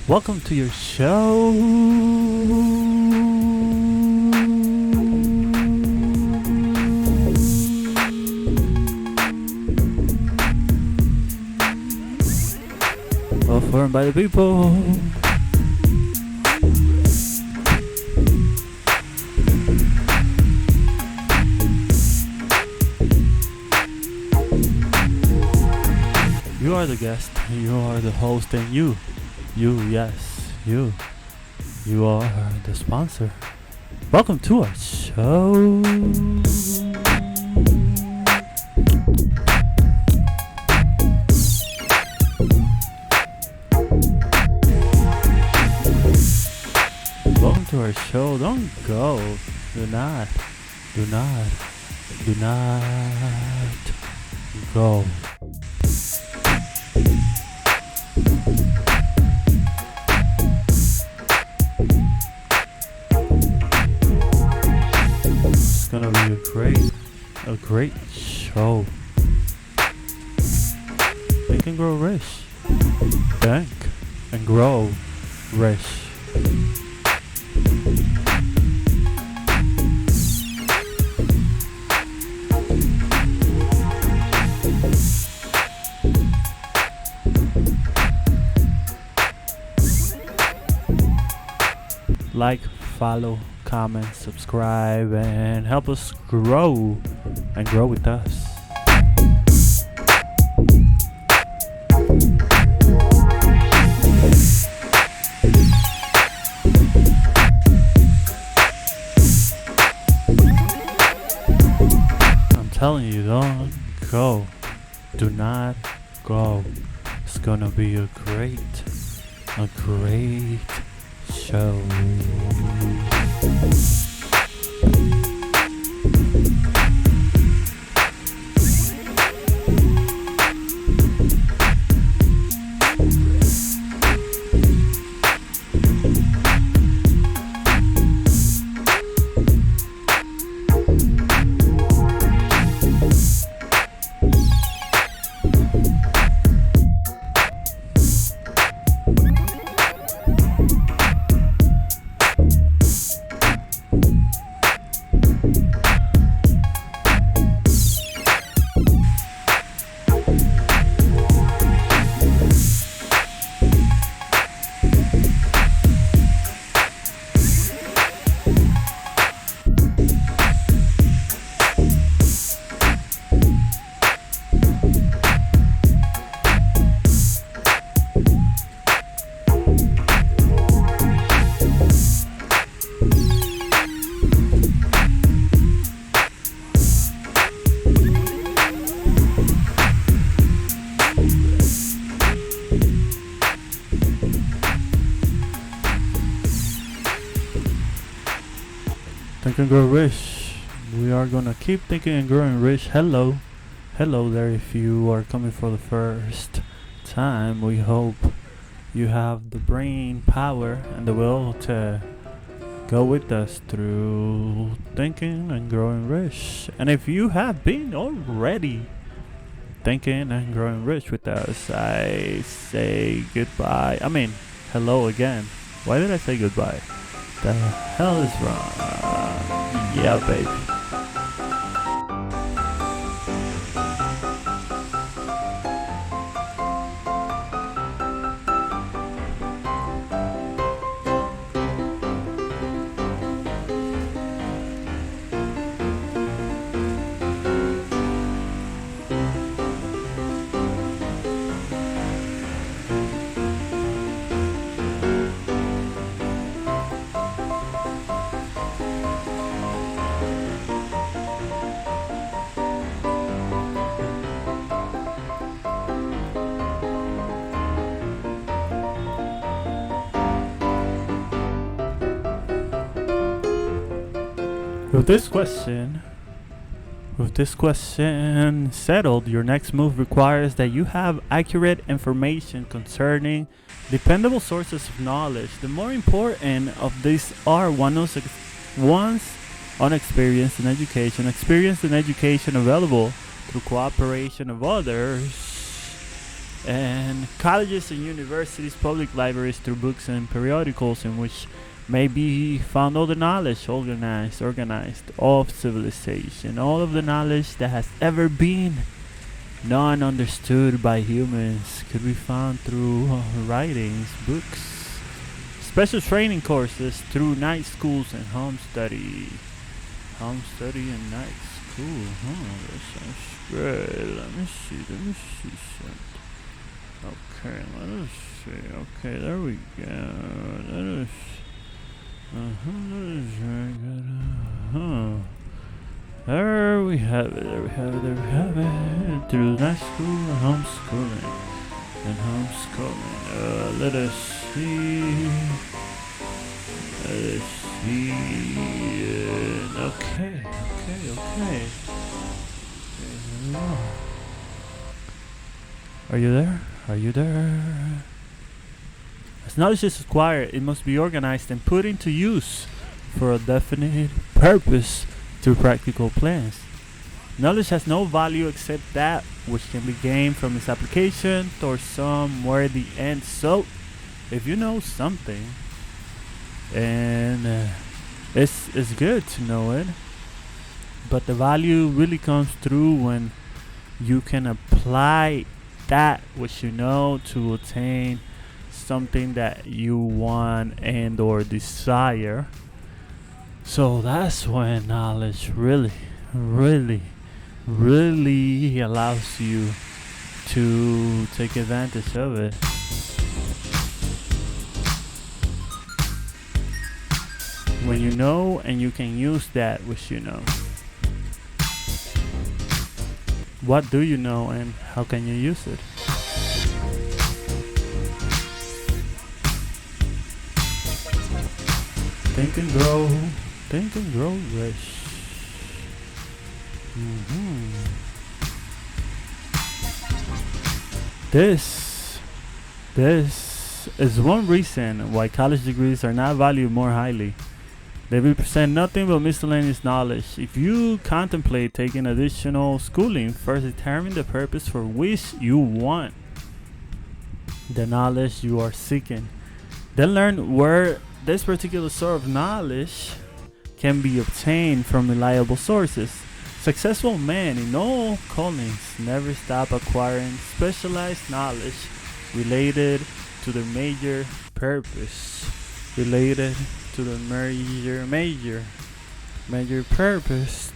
welcome to your show. Performed by the people. You are the guest, you are the host, and you are the sponsor. Welcome to our show. Welcome to our show. Don't go. Do not go. It's gonna be a great show. Think and grow rich. Think and grow rich. Like, follow, comment, subscribe, and help us grow and grow with us. I'm telling you, don't go. Do not go. It's gonna be a great show. Think and grow rich. We are gonna keep thinking and growing rich. Hello there. If you are coming for the first time, we hope you have the brain power and the will to go with us through thinking and growing rich. And if you have been already thinking and growing rich with us, I say goodbye. I mean, hello again. Why did I say goodbye? The hell is wrong? Yeah, baby. With this question settled, your next move requires that you have accurate information concerning dependable sources of knowledge. The more important of these are one's on experience and education available through cooperation of others, And colleges and universities, public libraries through books and periodicals in which may be found all the knowledge organized of civilization, all of the knowledge that has ever been known, understood by humans, could be found through writings, books, special training courses, through night schools and home study. Home study and night school, that sounds great. Let me see something. Okay, let us see. Okay, there we go. That is very good. There we have it. Through night school and homeschooling. Let us see. Okay. Are you there? As knowledge is acquired, it must be organized and put into use for a definite purpose through practical plans. Knowledge has no value except that which can be gained from its application towards some worthy end. So, if you know something, and it's good to know it, but the value really comes through when you can apply that which you know to attain something that you want and or desire. So that's when knowledge really allows you to take advantage of it. When you know and you can use that which you know. What do you know and how can you use it? Think and grow rich. This is one reason why college degrees are not valued more highly. They represent nothing but miscellaneous knowledge. If you contemplate taking additional schooling, first determine the purpose for which you want the knowledge you are seeking. Then learn where this particular sort of knowledge can be obtained from reliable sources. Successful men in all callings never stop acquiring specialized knowledge related to their major purpose. Major purpose,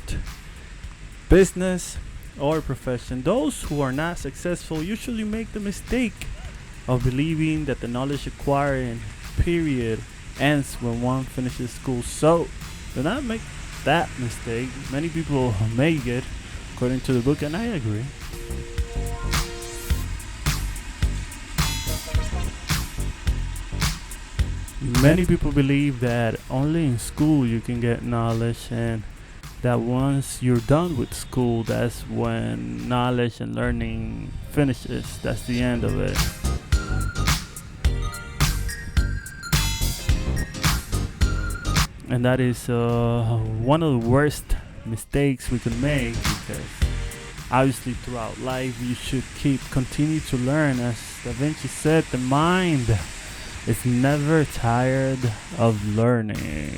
business or profession. Those who are not successful usually make the mistake of believing that the knowledge acquiring period ends when one finishes school. So do not make that mistake. Many people make it, according to the book, and I agree. Many people believe that only in school you can get knowledge, and that once you're done with school, that's when knowledge and learning finishes. That's the end of it. And that is one of the worst mistakes we can make, because obviously throughout life you should continue to learn. As Da Vinci said, the mind is never tired of learning.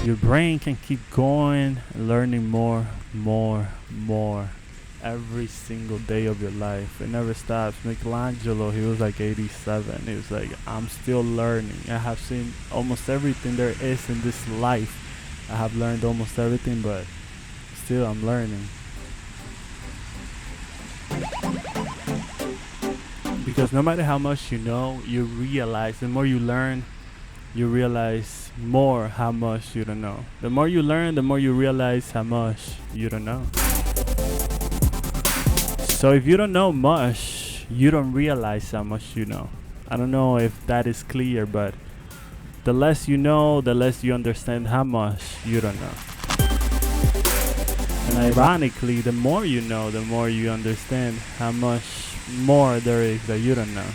Your brain can keep going, learning more every single day of your life. It never stops. Michelangelo, he was like 87. He was like, I'm still learning. I have seen almost everything there is in this life. I have learned almost everything, but still I'm learning. Because no matter how much you know, you realize, the more you learn, you realize more how much you don't know. The more you learn, the more you realize how much you don't know. So if you don't know much, you don't realize how much you know. I don't know if that is clear, but the less you know, the less you understand how much you don't know. And ironically, the more you know, the more you understand how much more there is that you don't know.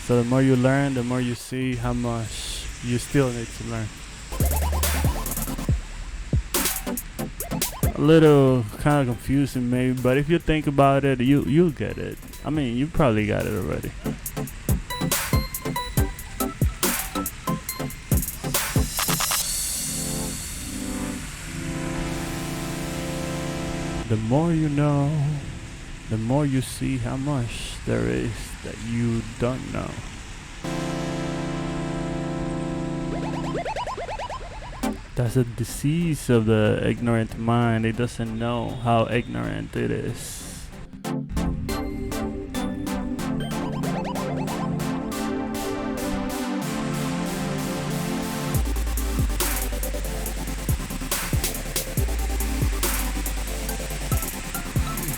So the more you learn, the more you see how much you still need to learn. little kind of confusing maybe, but if you think about it, you'll get it. I mean, you probably got it already. The more you know, the more you see how much there is that you don't know. That's a disease of the ignorant mind. It doesn't know how ignorant it is.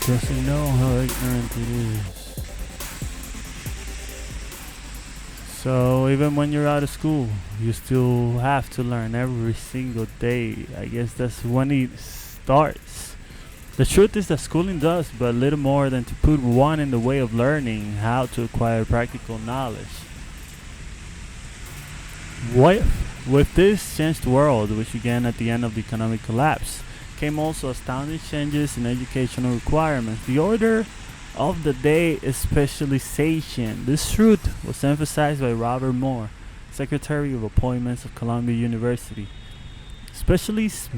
Doesn't know how ignorant it is. So even when you're out of school, you still have to learn every single day. I guess that's when it starts. The truth is that schooling does but little more than to put one in the way of learning how to acquire practical knowledge. With this changed world, which began at the end of the economic collapse, came also astounding changes in educational requirements. The order of the day is specialization. This truth was emphasized by Robert Moore, Secretary of Appointments of Columbia University. Specialists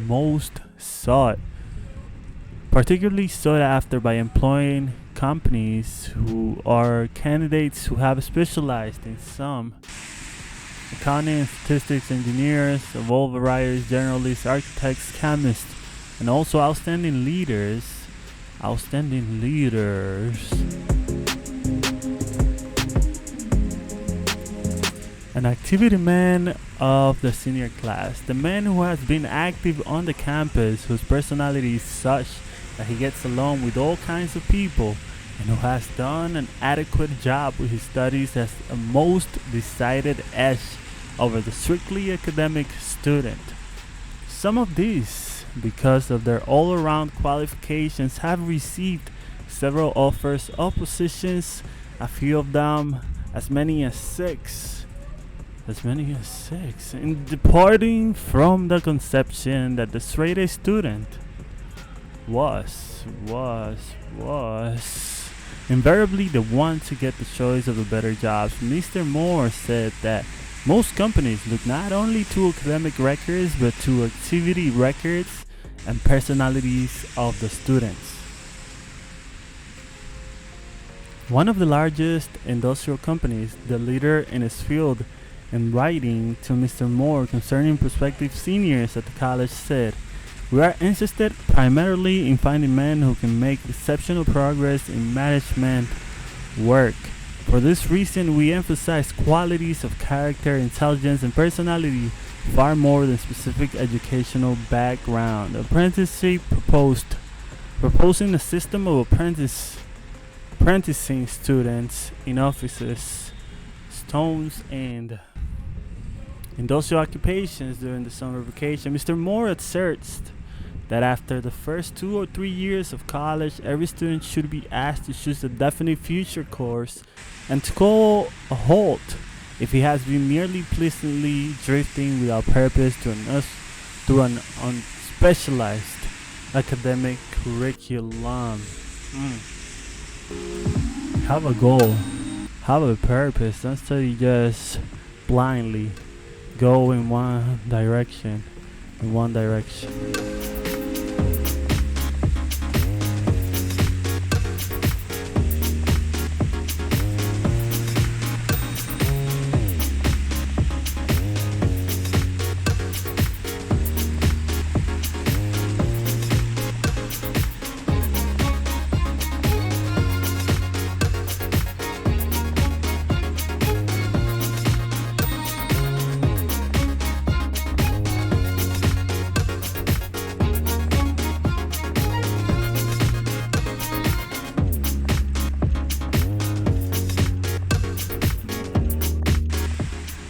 particularly sought after by employing companies who are candidates who have specialized in some accounting and statistics, engineers of all varieties, generalists, architects, chemists, and also outstanding leaders. An activity man of the senior class, the man who has been active on the campus, whose personality is such that he gets along with all kinds of people, and who has done an adequate job with his studies as a most decided edge over the strictly academic student. Some of these, because of their all-around qualifications, have received several offers of positions, a few of them as many as six, in departing from the conception that the straight-A student was invariably the one to get the choice of the better jobs. Mr. Moore said that most companies look not only to academic records but to activity records and personalities of the students. One of the largest industrial companies, the leader in its field, in writing to Mr. Moore concerning prospective seniors at the college, said, "We are interested primarily in finding men who can make exceptional progress in management work. For this reason, we emphasize qualities of character, intelligence, and personality far more than specific educational background." Apprenticeship proposing a system of apprenticing students in offices, stones, and industrial occupations during the summer vacation. Mr. Moore asserts that after the first 2 or 3 years of college, every student should be asked to choose a definite future course and to call a halt if he has been merely pleasantly drifting without purpose through an unspecialized academic curriculum. Have a goal, have a purpose. Don't study just blindly. Go in one direction.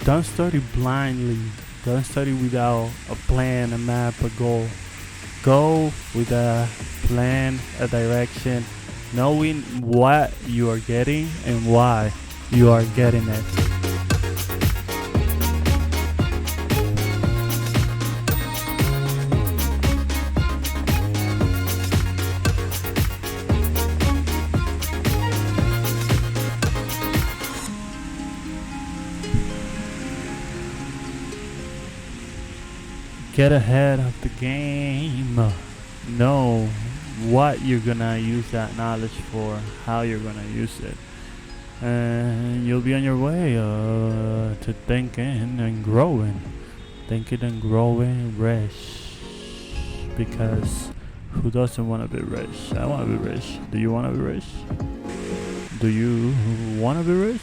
Don't study blindly. Don't study without a plan, a map, a goal. Go with a plan, a direction, knowing what you are getting and why you are getting it. Get ahead of the game. Know what you're gonna use that knowledge for, how you're gonna use it, and you'll be on your way to thinking and growing. Thinking and growing rich. Because who doesn't want to be rich? I want to be rich. Do you want to be rich? Do you want to be rich?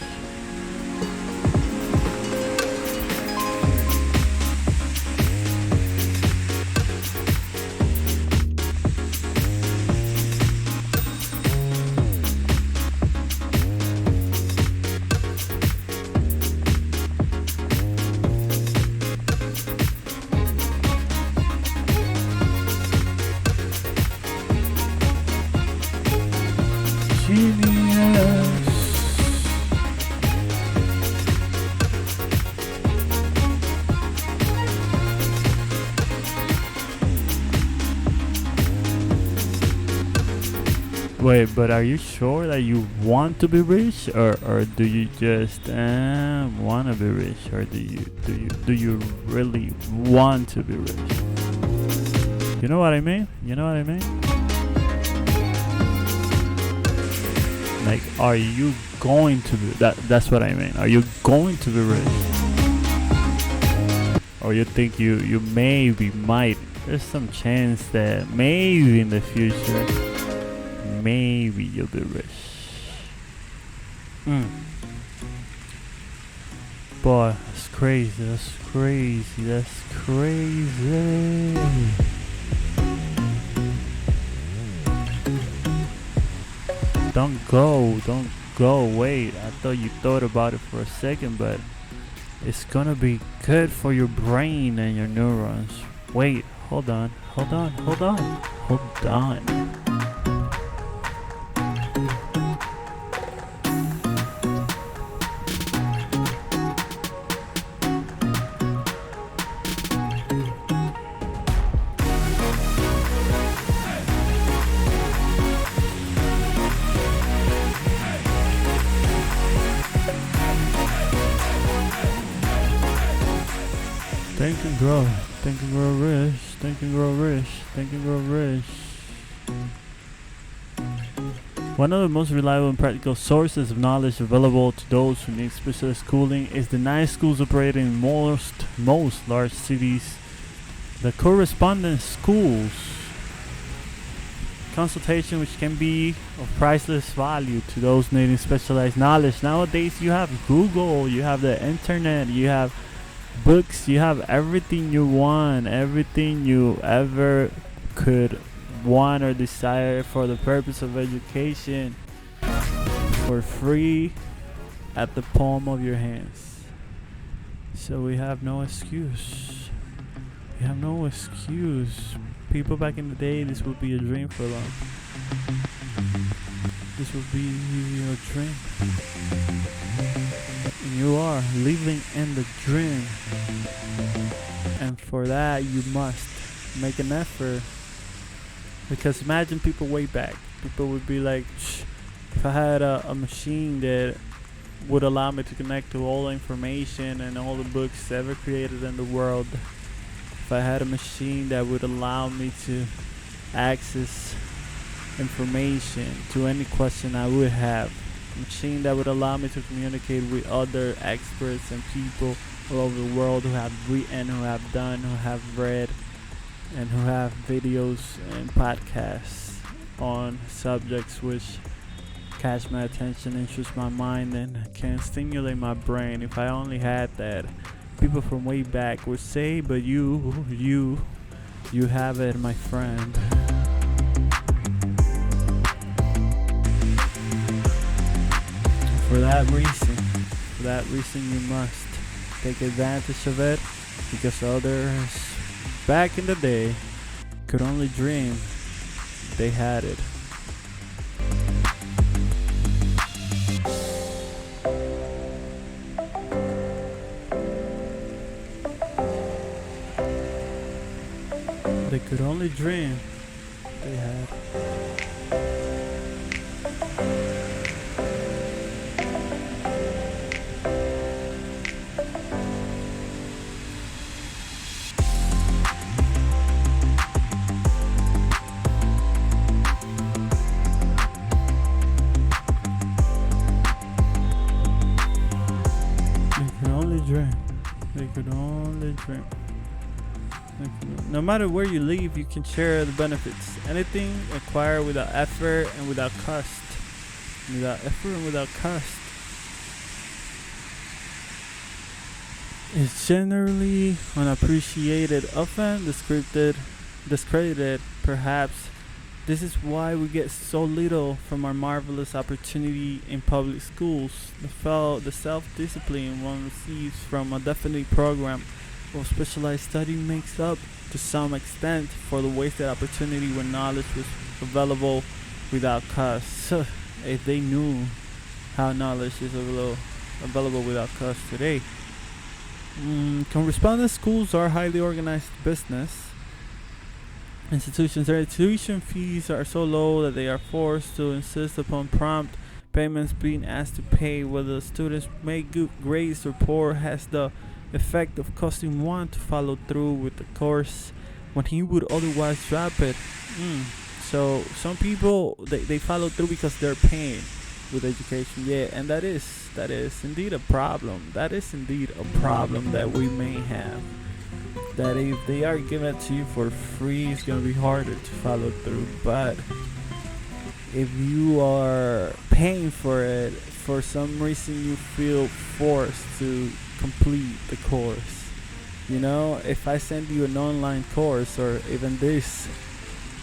Wait, but are you sure that you want to be rich, or do you just want to be rich, or do you really want to be rich? You know what I mean? You know what I mean? Like, are you going to be that's what I mean. Are you going to be rich? Or you think you maybe might, there's some chance that maybe in the future maybe you'll be rich. Boy, that's crazy, that's crazy, that's crazy. Don't go, wait. I thought you thought about it for a second, but it's gonna be good for your brain and your neurons. Wait, hold on. Think and grow rich, think and grow rich, think and grow rich. One of the most reliable and practical sources of knowledge available to those who need specialist schooling is the 9 schools operating in most large cities, the correspondence schools. Consultation which can be of priceless value to those needing specialized knowledge. Nowadays you have Google, you have the internet, you have books, you have everything you want, everything you ever could want or desire for the purpose of education for free at the palm of your hands. So we have no excuse. We have no excuse. People back in the day, this would be a dream for them. This would be a dream. You are living in the dream, and for that you must make an effort. Because imagine people way back, people would be like, if I had a machine that would allow me to connect to all the information and all the books ever created in the world, if I had a machine that would allow me to access information to any question I would have, machine that would allow me to communicate with other experts and people all over the world who have written, who have done, who have read, and who have videos and podcasts on subjects which catch my attention, interest my mind, and can stimulate my brain. If I only had that, people from way back would say, but you have it, my friend. For that reason you must take advantage of it, because others back in the day could only dream they had it. They could only dream they had. could only dream. No matter where you live, you can share the benefits. Anything acquired without effort and without cost. Without effort and without cost. Is generally unappreciated, often discredited, perhaps. This is why we get so little from our marvelous opportunity in public schools. The self-discipline one receives from a definite program of specialized study makes up, to some extent, for the wasted opportunity when knowledge was available without cost. So, if they knew how knowledge is available without cost today. Correspondence schools are highly organized business institutions. Their tuition fees are so low that they are forced to insist upon prompt payments. Being asked to pay whether the students make good grades or poor has the effect of causing one to follow through with the course when he would otherwise drop it. So some people they follow through because they're paying with education. Yeah, and that is indeed a problem. That is indeed a problem that we may have. That if they are given to you for free, it's gonna be harder to follow through. But if you are paying for it, for some reason you feel forced to complete the course. You know, if I send you an online course, or even this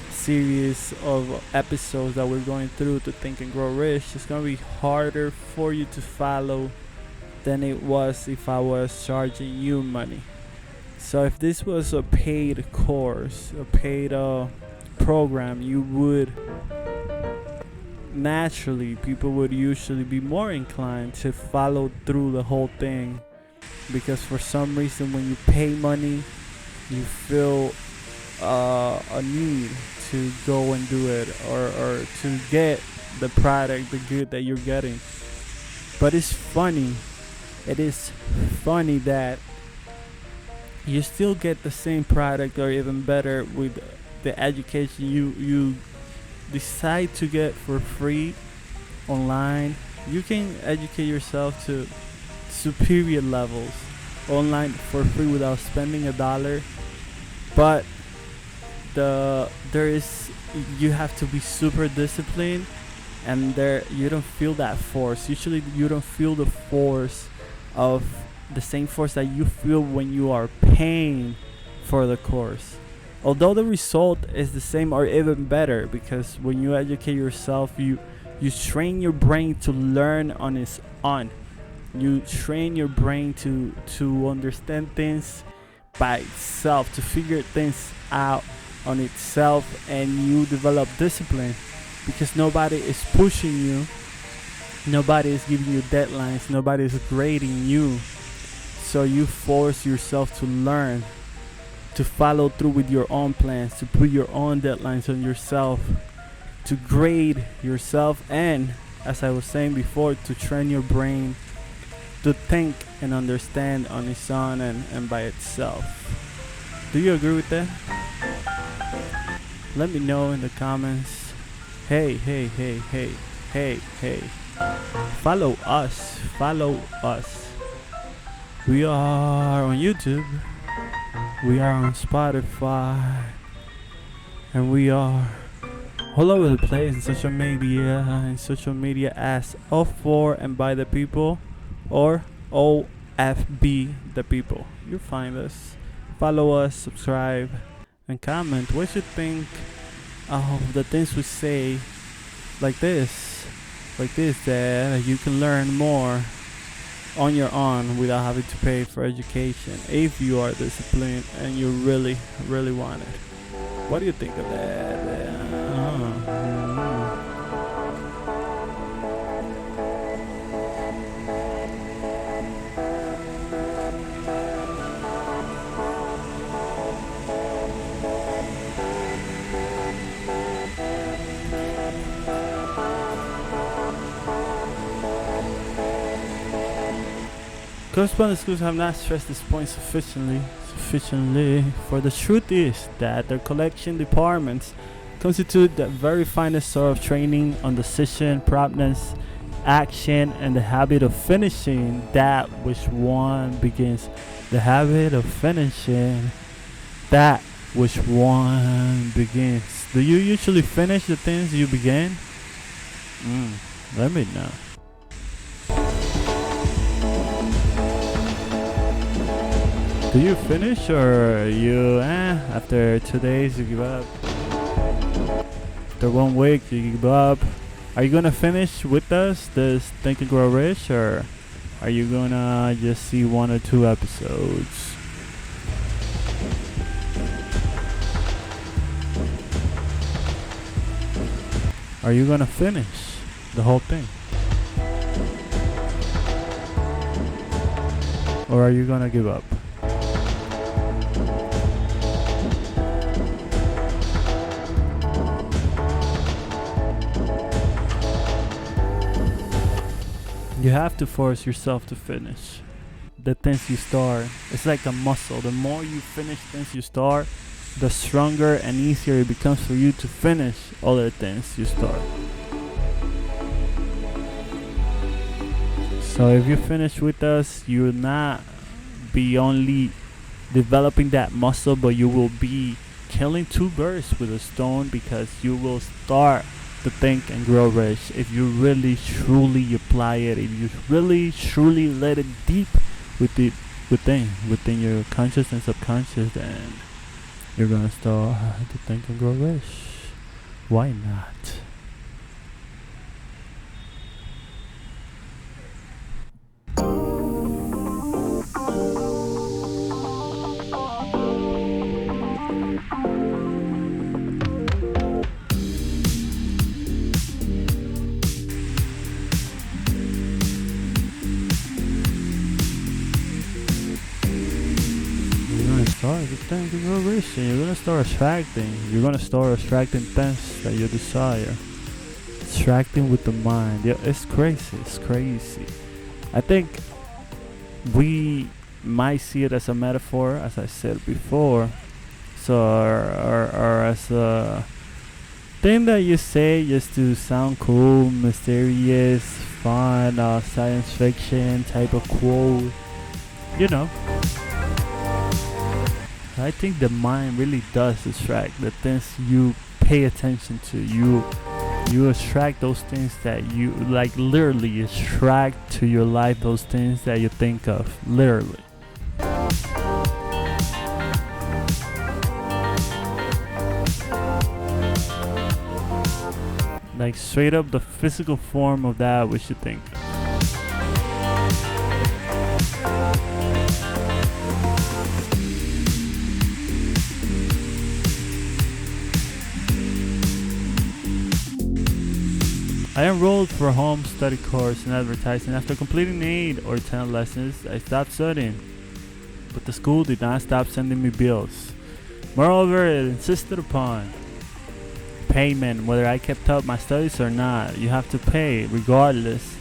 series of episodes that we're going through to Think and Grow Rich, it's gonna be harder for you to follow than it was if I was charging you money. So if this was a paid course, a paid program, you would naturally, people would usually be more inclined to follow through the whole thing, because for some reason when you pay money, you feel a need to go and do it, or to get the product, the good that you're getting. But it's funny, it is funny that you still get the same product, or even better, with the education you decide to get for free online. You can educate yourself to superior levels online for free without spending $1. But you have to be super disciplined, and you don't feel that force. Usually you don't feel the force of the same force that you feel when you are paying for the course. Although the result is the same or even better, because when you educate yourself, you train your brain to learn on its own. You train your brain to understand things by itself, to figure things out on itself, and you develop discipline because nobody is pushing you, nobody is giving you deadlines, nobody is grading you. So you force yourself to learn, to follow through with your own plans, to put your own deadlines on yourself, to grade yourself, and as I was saying before, to train your brain to think and understand on its own and by itself. Do you agree with that? Let me know in the comments. Hey. Follow us. We are on YouTube. We are on Spotify. And we are all over the place in social media as Of For and By The People, or OFB The People. You'll find us. Follow us, subscribe, and comment what you think of the things we say, like this, that you can learn more on your own without having to pay for education, if you are disciplined and you really want it. What do you think of that? Correspondence schools have not stressed this point sufficiently, for the truth is that their collection departments constitute the very finest sort of training on decision, promptness, action and the habit of finishing that which one begins. The habit of finishing that which one begins. Do you usually finish the things you begin? Let me know. Do you finish, or you after 2 days you give up? After 1 week you give up? Are you gonna finish with us this Think and Grow Rich, or are you gonna just see 1 or 2 episodes? Are you gonna finish the whole thing? Or are you gonna give up? You have to force yourself to finish the things you start. It's like a muscle. The more you finish things you start, the stronger and easier it becomes for you to finish other things you start. So if you finish with us, you will not be only developing that muscle, but you will be killing 2 birds with a stone, because you will start to think and grow rich if you really truly apply it, if you really truly let it deep within your conscious and subconscious, then you're gonna start to think and grow rich. Why not? Start to think and grow rich, and you're gonna start attracting. You're gonna start attracting things that you desire. Attracting with the mind. Yeah, it's crazy. It's crazy. I think we might see it as a metaphor, as I said before. So, or as a thing that you say just to sound cool, mysterious, fun, science fiction type of quote. You know. I think the mind really does attract the things you pay attention to. You attract those things that you like, literally attract to your life those things that you think of, literally. Like straight up the physical form of that which you think of. I enrolled for a home study course in advertising. After completing 8 or 10 lessons, I stopped studying, but the school did not stop sending me bills. Moreover, it insisted upon payment whether I kept up my studies or not. You have to pay regardless.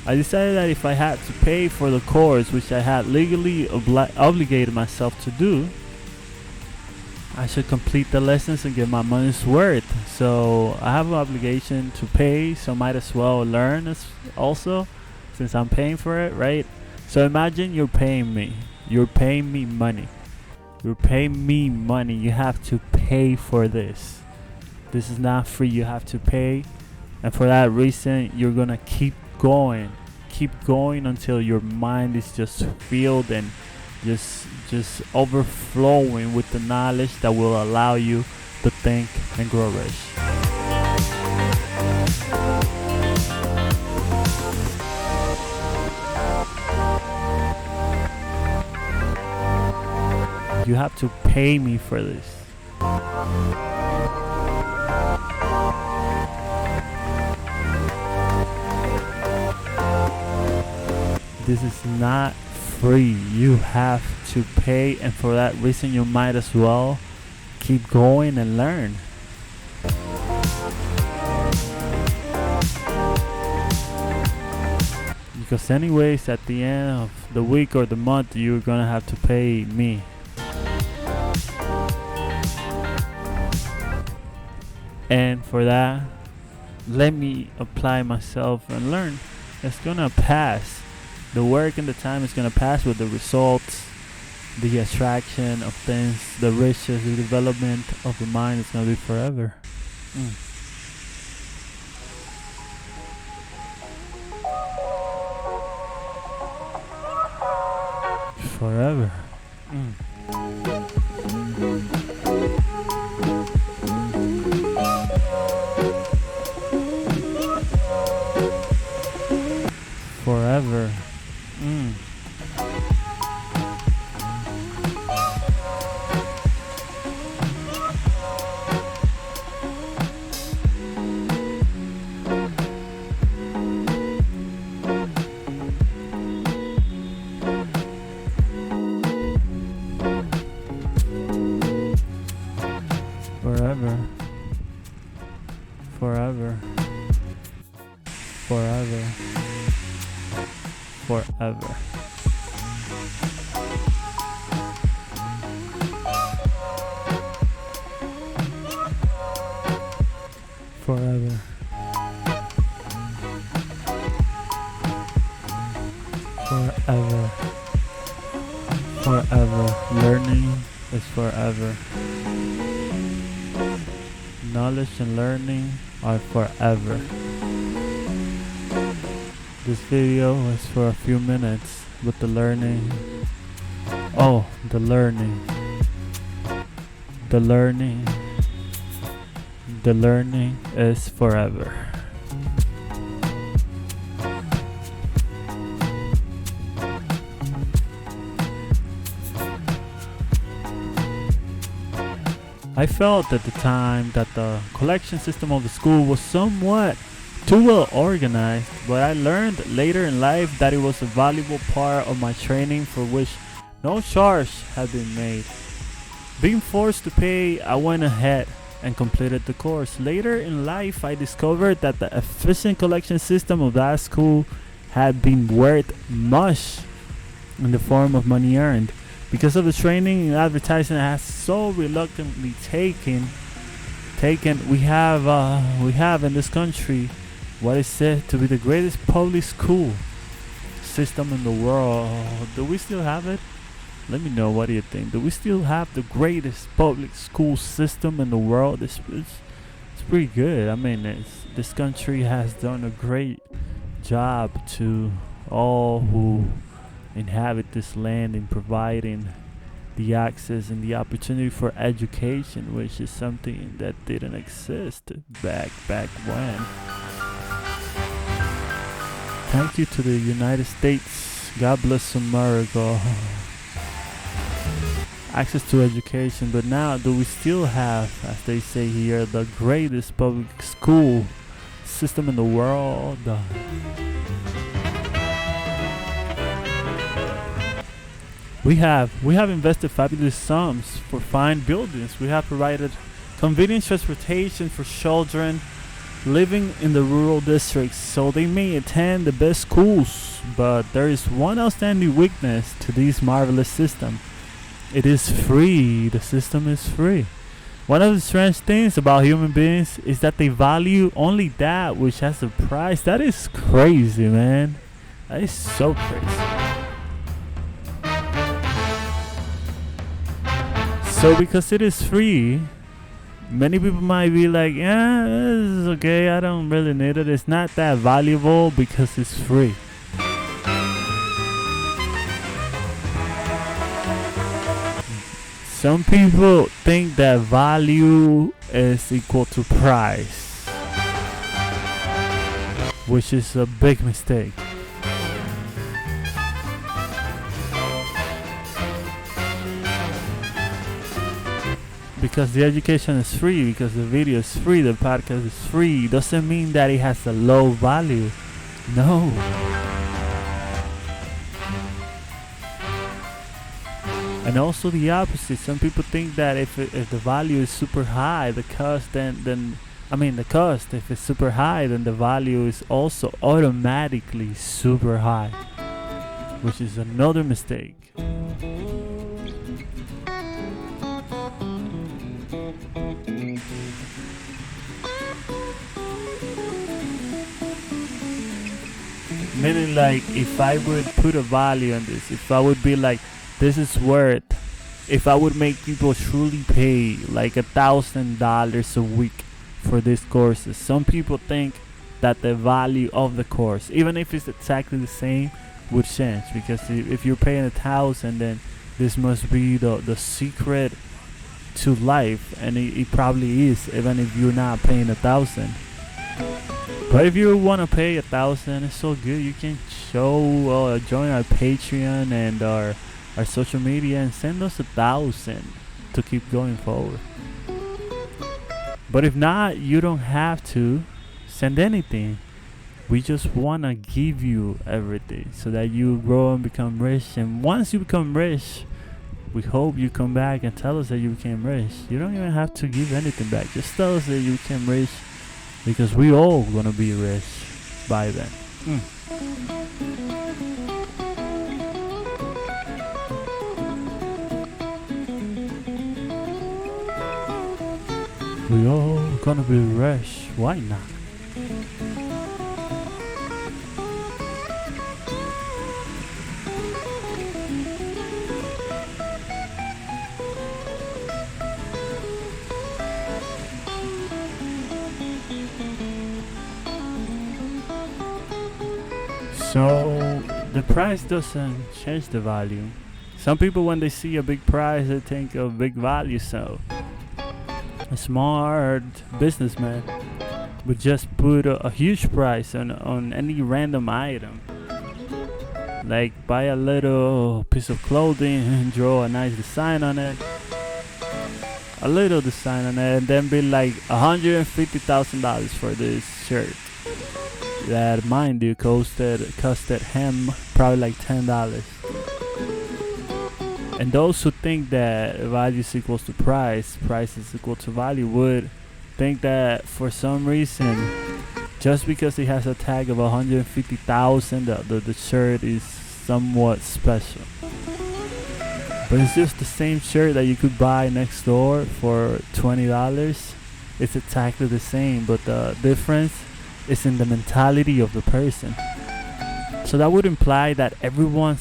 I decided that if I had to pay for the course, which I had legally obligated myself to do, I should complete the lessons and get my money's worth. So I have an obligation to pay, so might as well learn also, since I'm paying for it, right? So imagine you're paying me. You're paying me money. You're paying me money. You have to pay for this. This is not free. You have to pay. And for that reason, you're gonna keep going until your mind is just filled and just overflowing with the knowledge that will allow you to think and grow rich. You have to pay me for this. This is not free. You have to pay, and for that reason you might as well keep going and learn. Because anyways, at the end of the week or the month, you're gonna have to pay me. And for that, let me apply myself and learn. It's gonna pass. The work and the time is gonna pass, with the results, the attraction of things, the riches, the development of the mind is gonna be forever. Forever. Forever. Forever. Forever. Forever. Forever. Forever. Forever. Forever. Learning is forever. Knowledge and learning are forever. This video is for a few minutes, but the learning, the learning is forever. I felt at the time that the collection system of the school was somewhat too well organized, but I learned later in life that it was a valuable part of my training for which no charge had been made. Being forced to pay, I went ahead and completed the course. Later in life, I discovered that the efficient collection system of that school had been worth much in the form of money earned. Because of the training and advertising I have so reluctantly taken, we have in this country what is said to be the greatest public school system in the world. Do we still have it? Let me know, what do you think? Do we still have the greatest public school system in the world? It's pretty good. I mean, this country has done a great job to all who inhabit this land in providing the access and the opportunity for education, which is something that didn't exist back when. Thank you to the United States. God bless America. Access to education, but now do we still have, as they say here, the greatest public school system in the world? We have invested fabulous sums for fine buildings. We have provided convenient transportation for children living in the rural districts so they may attend the best schools. But there is one outstanding weakness to this marvelous system. It is free. The system is free. One of the strange things about human beings is that they value only that which has a price. That is crazy, man. That is so crazy. So because it is free, many people might be like, yeah, this is okay, I don't really need it. It's not that valuable because it's free. Some people think that value is equal to price, which is a big mistake. Because the education is free, because the video is free, the podcast is free, doesn't mean that it has a low value. No. And also the opposite. Some people think that if the value is super high, the cost if it's super high, then the value is also automatically super high, which is another mistake. Meaning like if I would put a value on this, if I would be like, this is worth, if I would make people truly pay like $1,000 a week for these courses. Some people think that the value of the course, even if it's exactly the same, would change, because if you're paying 1,000, then this must be the secret to life, and it probably is, even if you're not paying 1,000. But if you want to pay 1,000, it's so good. You can join our Patreon and our social media and send us 1,000 to keep going forward. But if not, you don't have to send anything. We just want to give you everything so that you grow and become rich. And once you become rich, we hope you come back and tell us that you became rich. You don't even have to give anything back. Just tell us that you became rich, because we all gonna be rich by then. We all gonna be rich. Why not? So the price doesn't change the value. Some people, when they see a big price, they think of big value. So a smart businessman would just put a huge price on any random item. Like buy a little piece of clothing and draw a nice design on it. A little design on it, and then be like $150,000 for this shirt. That, mind you, costed him probably like $10. And those who think that value is equals to price is equal to value, would think that for some reason, just because it has a tag of 150,000, the shirt is somewhat special. But it's just the same shirt that you could buy next door for $20. It's exactly the same, but the difference is in the mentality of the person. So that would imply that everyone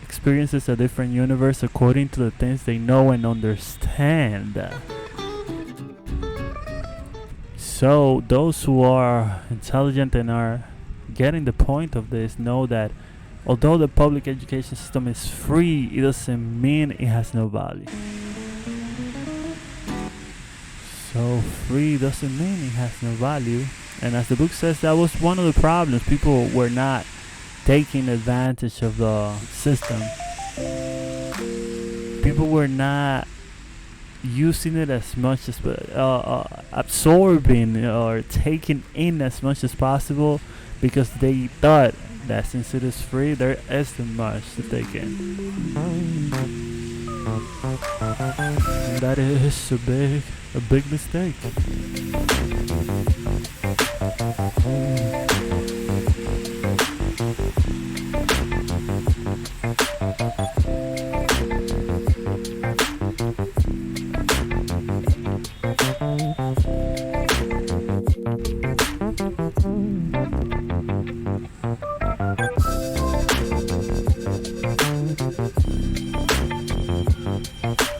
experiences a different universe according to the things they know and understand. So those who are intelligent and are getting the point of this know that although the public education system is free, it doesn't mean it has no value. So free doesn't mean it has no value. And as the book says, that was one of the problems. People were not taking advantage of the system. People were not using it as much as absorbing or taking in as much as possible, because they thought that since it is free, there isn't much to take in. And that is a big mistake.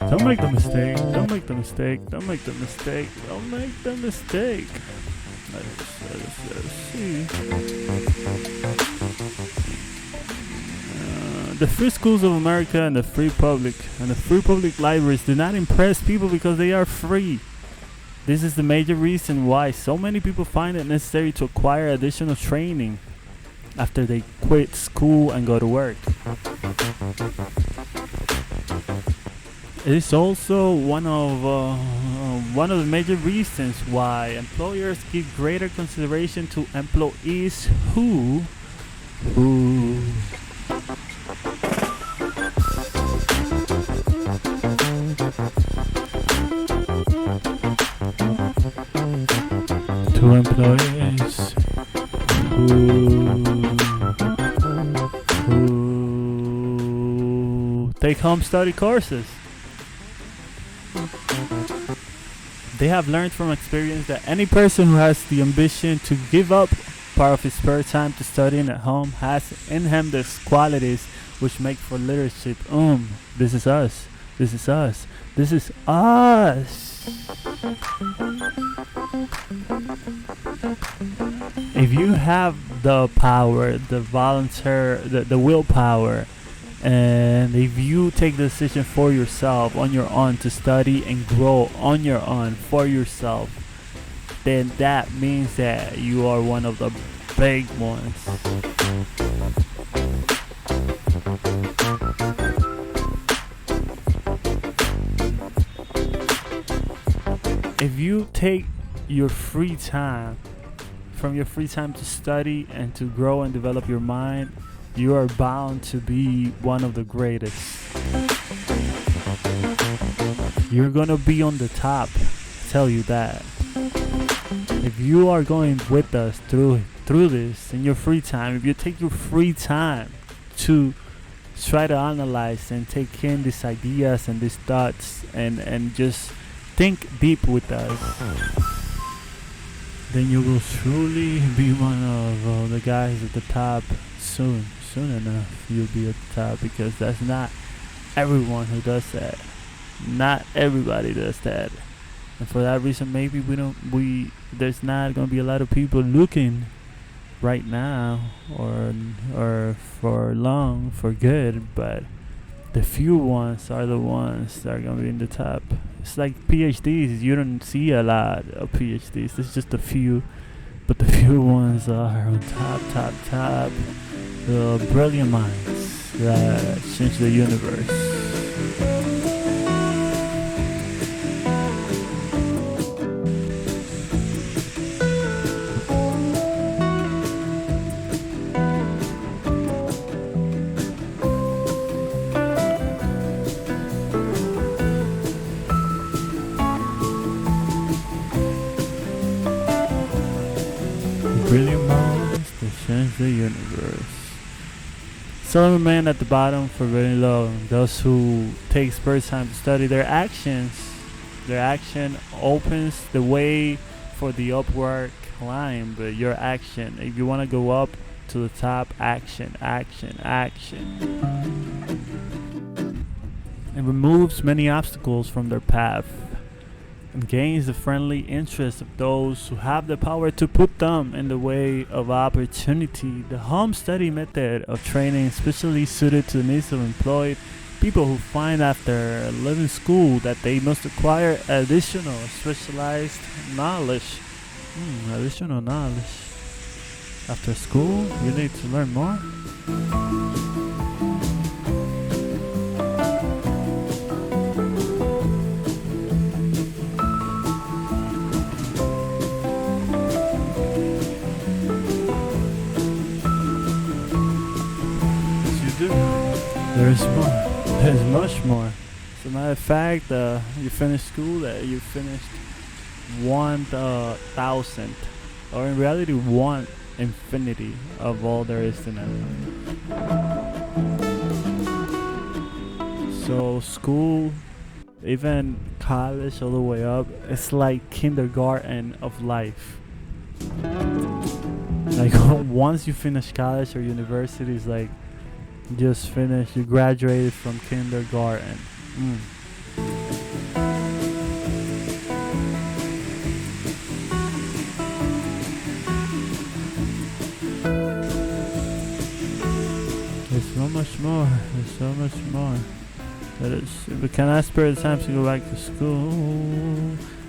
Don't make the mistake. Don't make the mistake. Don't make the mistake. Don't make the mistake. Let's see. The free schools of America and the free public libraries do not impress people because they are free. This is the major reason why so many people find it necessary to acquire additional training after they quit school and go to work. It is also one of the major reasons why employers give greater consideration to employees who who take home study courses. They have learned from experience that any person who has the ambition to give up part of his spare time to studying at home has in him these qualities which make for leadership. This is us. This is us. This is us. If you have the power, the volunteer, the willpower, and if you take the decision for yourself on your own to study and grow on your own for yourself, then that means that you are one of the big ones. If you take your free time to study and to grow and develop your mind, you are bound to be one of the greatest. You're gonna be on the top, I tell you that. If you are going with us through this in your free time, if you take your free time to try to analyze and take in these ideas and these thoughts and just think deep with us, then you will truly be one of the guys at the top soon enough. You'll be at the top, because that's not everyone who does that. Not everybody does that, and for that reason, maybe there's not gonna be a lot of people looking right now or for long for good, but the few ones are the ones that are gonna be in the top. It's like PhDs. You don't see a lot of PhDs. It's just a few, but the few ones are on top. The brilliant minds that change the universe. Brilliant minds that change the universe. Zimmerman at the bottom for very low. Those who take spare time to study their action opens the way for the upward climb. But your action, if you want to go up to the top, action. It removes many obstacles from their path and gains the friendly interest of those who have the power to put them in the way of opportunity. The home study method of training is specially suited to the needs of employed people who find after leaving school that they must acquire additional specialized knowledge. Additional knowledge. After school, you need to learn more. There's more. There's much more. As a matter of fact, you finished school, you finished 1,000, or in reality, 1 infinity of all there is to know. So school, even college, all the way up, it's like kindergarten of life. Like once you finish college or university, it's like just finished, you graduated from kindergarten. There's so much more. If we cannot spare the time to go back to school.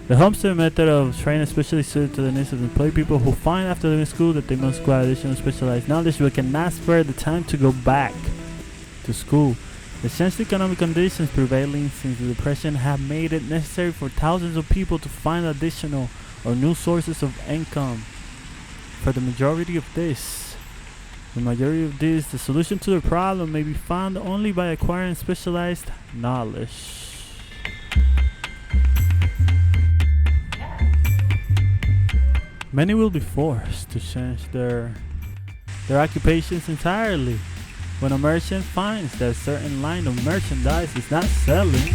The homestead method of training is especially suited to the needs of employed people who find after leaving school that they must acquire additional specialized knowledge but cannot spare the time to go back to school. The changed economic conditions prevailing since the Depression have made it necessary for thousands of people to find additional or new sources of income. For the majority of this, the solution to the problem may be found only by acquiring specialized knowledge. Many will be forced to change their occupations entirely when a merchant finds that a certain line of merchandise is not selling.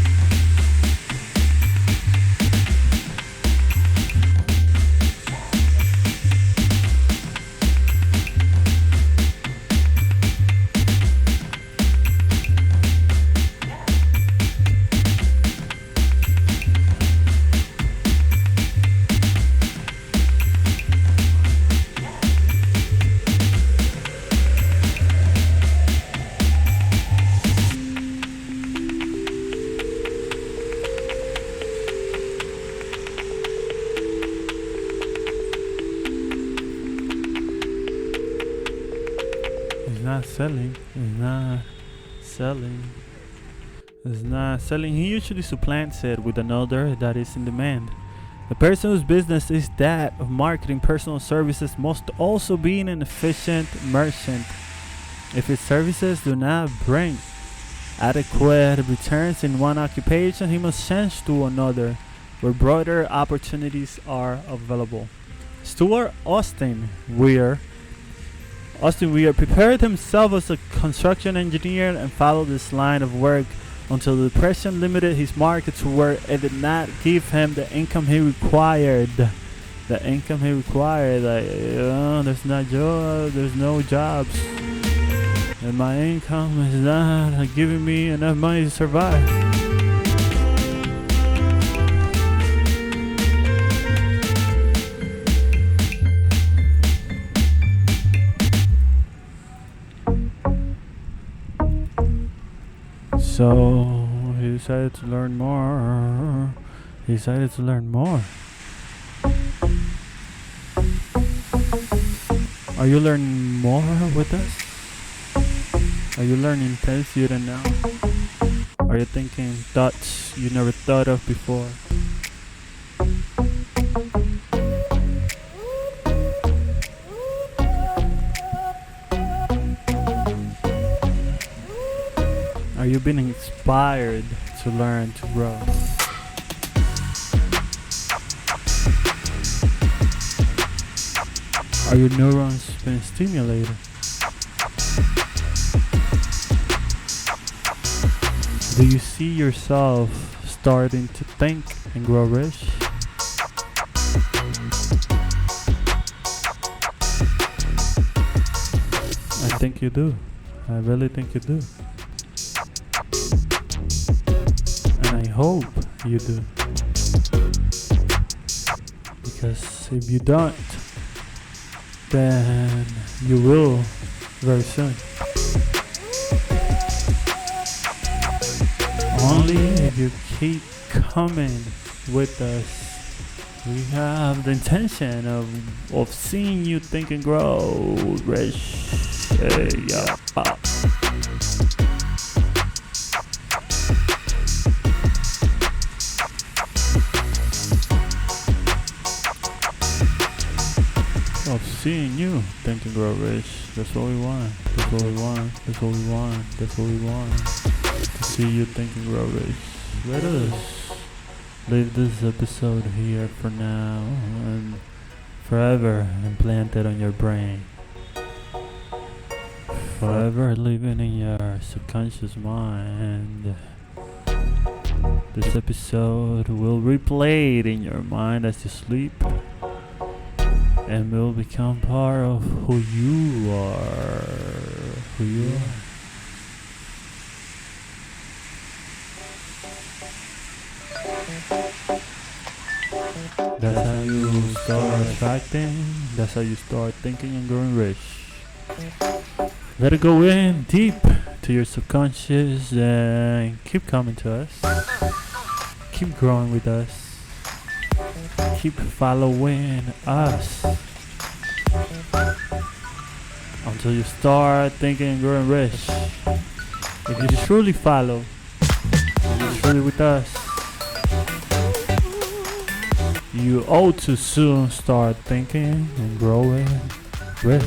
not selling. He's not selling. He's not selling. He usually supplants it with another that is in demand. The person whose business is that of marketing personal services must also be an efficient merchant. If his services do not bring adequate returns in one occupation, he must change to another where broader opportunities are available. Stuart Austin Weir prepared himself as a construction engineer and followed this line of work until the depression limited his market to where it did not give him the income he required. There's no jobs, and my income is not giving me enough money to survive. So he decided to learn more. Are you learning more with us? Are you learning things you don't know? Are you thinking thoughts you never thought of before? Are you being inspired to learn, to grow? Are your neurons being stimulated? Do you see yourself starting to think and grow rich? I think you do. I really think you do. And I hope you do. Because if you don't, then you will very soon. Only if you keep coming with us, we have the intention of seeing you think and grow rich. Yeah. Of seeing you think and grow rich. That's what we want. That's what we want. That's what we want. That's what we want. To see you think and grow rich. Let us leave this episode here for now and forever implanted on your brain. Forever living in your subconscious mind. This episode will replay it in your mind as you sleep. And will become part of who you are. That's how you start attracting. That's how you start thinking and growing rich. Let it go in deep to your subconscious and keep coming to us. Keep growing with us. Keep following us until you start thinking and growing rich. If you truly follow, if you're truly with us, you ought to soon start thinking and growing rich.